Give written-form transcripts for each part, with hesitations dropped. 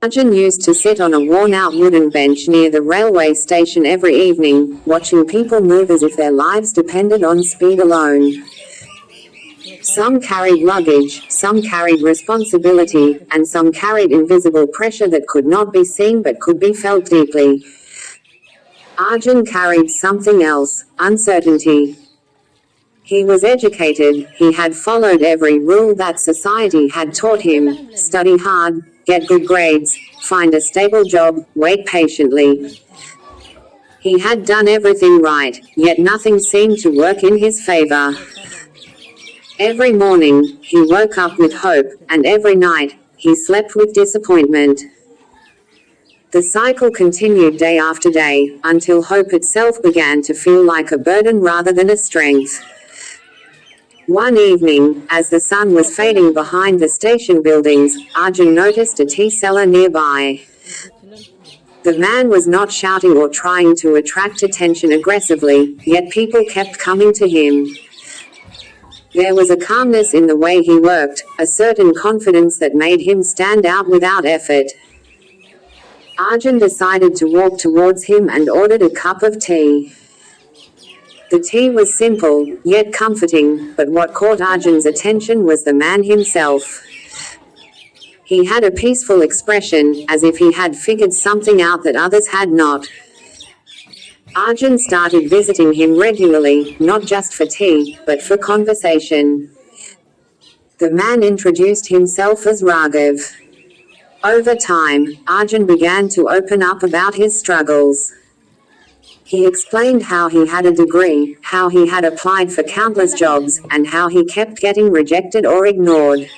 Arjun used to sit on a worn-out wooden bench near the railway station every evening, watching people move as if their lives depended on speed alone. Some carried luggage, some carried responsibility, and some carried invisible pressure that could not be seen but could be felt deeply. Arjun carried something else: uncertainty. He was educated, he had followed every rule that society had taught him: study hard, get good grades, find a stable job, wait patiently. He had done everything right, yet nothing seemed to work in his favor. Every morning, he woke up with hope, and every night, he slept with disappointment. The cycle continued day after day, until hope itself began to feel like a burden rather than a strength. One evening, as the sun was fading behind the station buildings, Arjun noticed a tea seller nearby. The man was not shouting or trying to attract attention aggressively, yet people kept coming to him. There was a calmness in the way he worked, a certain confidence that made him stand out without effort. Arjun decided to walk towards him and ordered a cup of tea. The tea was simple, yet comforting, but what caught Arjun's attention was the man himself. He had a peaceful expression, as if he had figured something out that others had not. Arjun started visiting him regularly, not just for tea, but for conversation. The man introduced himself as Raghav. Over time, Arjun began to open up about his struggles. He explained how he had a degree, how he had applied for countless jobs, and how he kept getting rejected or ignored.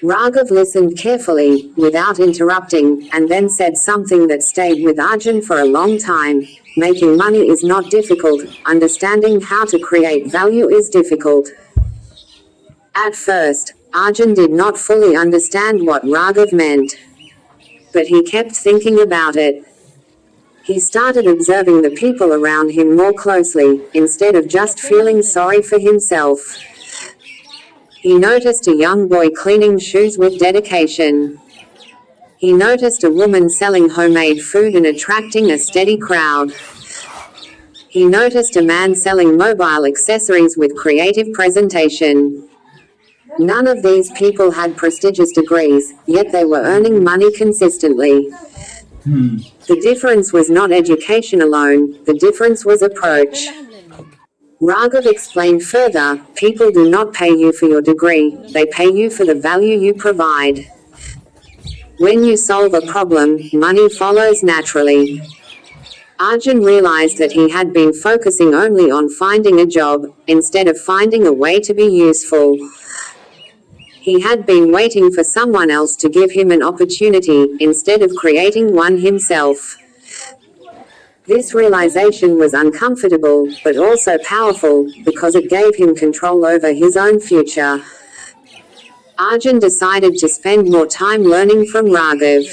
Raghav listened carefully, without interrupting, and then said something that stayed with Arjun for a long time: making money is not difficult, understanding how to create value is difficult. At first, Arjun did not fully understand what Raghav meant. But he kept thinking about it. He started observing the people around him more closely, instead of just feeling sorry for himself. He noticed a young boy cleaning shoes with dedication. He noticed a woman selling homemade food and attracting a steady crowd. He noticed a man selling mobile accessories with creative presentation. None of these people had prestigious degrees, yet they were earning money consistently. The difference was not education alone, the difference was approach. Raghav explained further: people do not pay you for your degree, they pay you for the value you provide. When you solve a problem, money follows naturally. Arjun realized that he had been focusing only on finding a job, instead of finding a way to be useful. He had been waiting for someone else to give him an opportunity, instead of creating one himself. This realization was uncomfortable, but also powerful, because it gave him control over his own future. Arjun decided to spend more time learning from Raghav.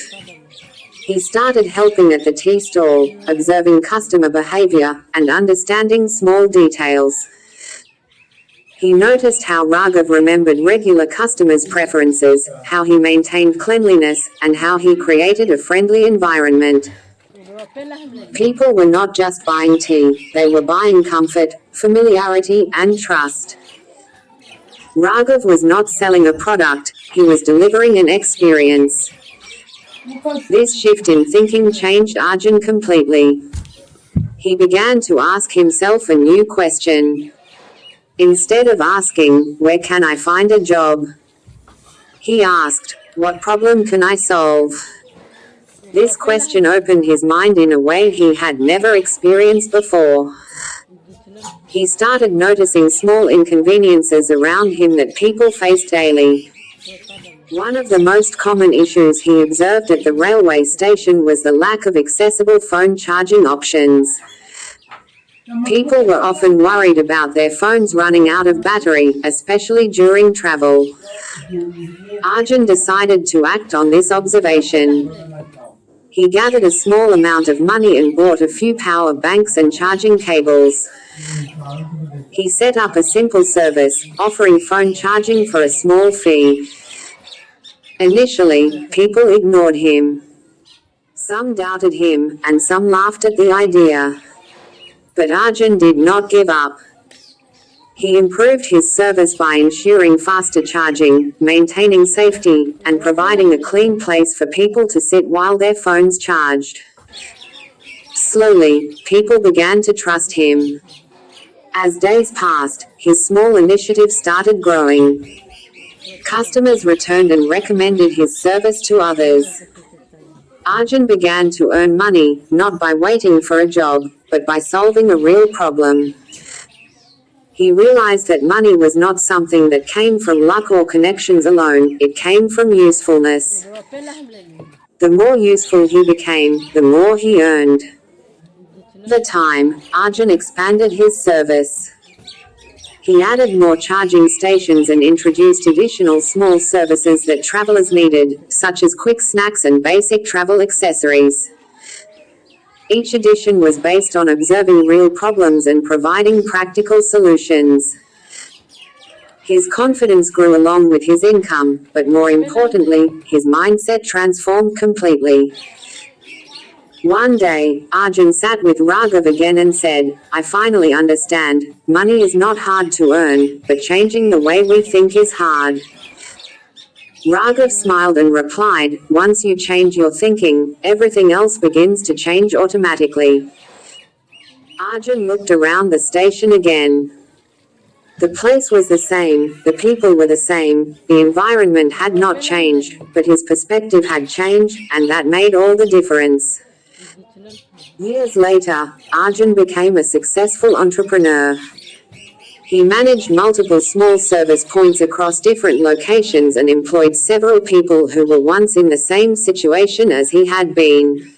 He started helping at the tea stall, observing customer behavior, and understanding small details. He noticed how Raghav remembered regular customers' preferences, how he maintained cleanliness, and how he created a friendly environment. People were not just buying tea, they were buying comfort, familiarity, and trust. Raghav was not selling a product, he was delivering an experience. This shift in thinking changed Arjun completely. He began to ask himself a new question. Instead of asking, "Where can I find a job?" he asked, "What problem can I solve?" This question opened his mind in a way he had never experienced before. He started noticing small inconveniences around him that people faced daily. One of the most common issues he observed at the railway station was the lack of accessible phone charging options. People were often worried about their phones running out of battery, especially during travel. Arjun decided to act on this observation. He gathered a small amount of money and bought a few power banks and charging cables. He set up a simple service, offering phone charging for a small fee. Initially, people ignored him. Some doubted him, and some laughed at the idea. But Arjun did not give up. He improved his service by ensuring faster charging, maintaining safety, and providing a clean place for people to sit while their phones charged. Slowly, people began to trust him. As days passed, his small initiative started growing. Customers returned and recommended his service to others. Arjun began to earn money, not by waiting for a job, but by solving a real problem. He realized that money was not something that came from luck or connections alone, it came from usefulness. The more useful he became, the more he earned. Over time, Arjun expanded his service. He added more charging stations and introduced additional small services that travelers needed, such as quick snacks and basic travel accessories. Each addition was based on observing real problems and providing practical solutions. His confidence grew along with his income, but more importantly, his mindset transformed completely. One day, Arjun sat with Raghav again and said, "I finally understand, money is not hard to earn, but changing the way we think is hard." Raghav smiled and replied, "Once you change your thinking, everything else begins to change automatically." Arjun looked around the station again. The place was the same, the people were the same, the environment had not changed, but his perspective had changed, and that made all the difference. Years later, Arjun became a successful entrepreneur. He managed multiple small service points across different locations and employed several people who were once in the same situation as he had been.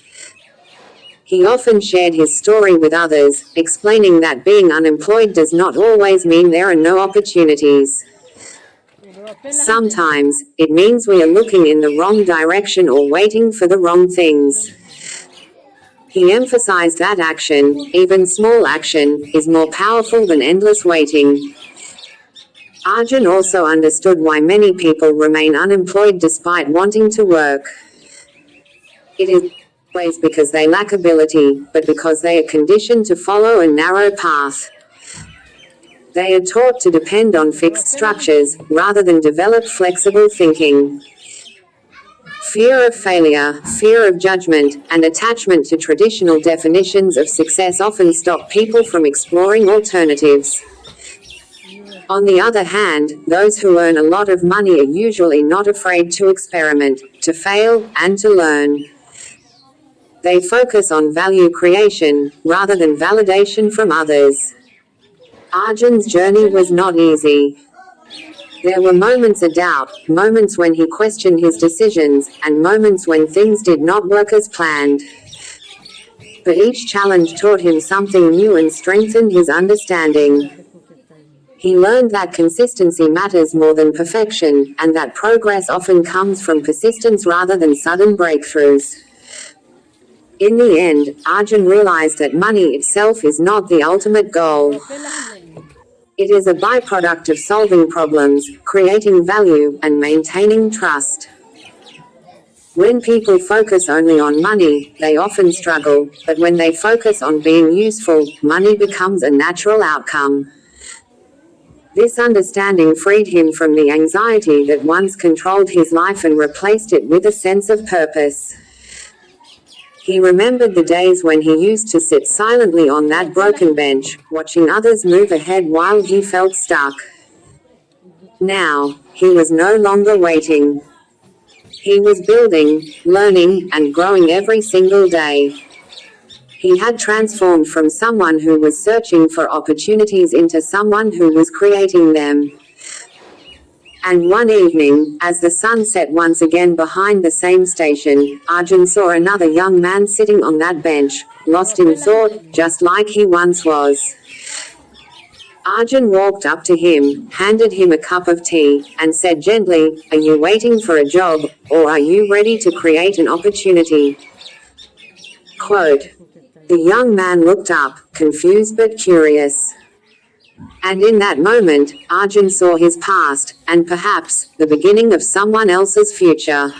He often shared his story with others, explaining that being unemployed does not always mean there are no opportunities. Sometimes, it means we are looking in the wrong direction or waiting for the wrong things. He emphasized that action, even small action, is more powerful than endless waiting. Arjun also understood why many people remain unemployed despite wanting to work. It is not always because they lack ability, but because they are conditioned to follow a narrow path. They are taught to depend on fixed structures, rather than develop flexible thinking. Fear of failure, fear of judgment, and attachment to traditional definitions of success often stop people from exploring alternatives. On the other hand, those who earn a lot of money are usually not afraid to experiment, to fail, and to learn. They focus on value creation, rather than validation from others. Arjun's journey was not easy. There were moments of doubt, moments when he questioned his decisions, and moments when things did not work as planned. But each challenge taught him something new and strengthened his understanding. He learned that consistency matters more than perfection, and that progress often comes from persistence rather than sudden breakthroughs. In the end, Arjun realized that money itself is not the ultimate goal. It is a byproduct of solving problems, creating value, and maintaining trust. When people focus only on money, they often struggle, but when they focus on being useful, money becomes a natural outcome. This understanding freed him from the anxiety that once controlled his life and replaced it with a sense of purpose. He remembered the days when he used to sit silently on that broken bench, watching others move ahead while he felt stuck. Now, he was no longer waiting. He was building, learning, and growing every single day. He had transformed from someone who was searching for opportunities into someone who was creating them. And one evening, as the sun set once again behind the same station, Arjun saw another young man sitting on that bench, lost in thought, just like he once was. Arjun walked up to him, handed him a cup of tea, and said gently, "Are you waiting for a job, or are you ready to create an opportunity?" Quote. The young man looked up, confused but curious. And in that moment, Arjun saw his past, and perhaps, the beginning of someone else's future.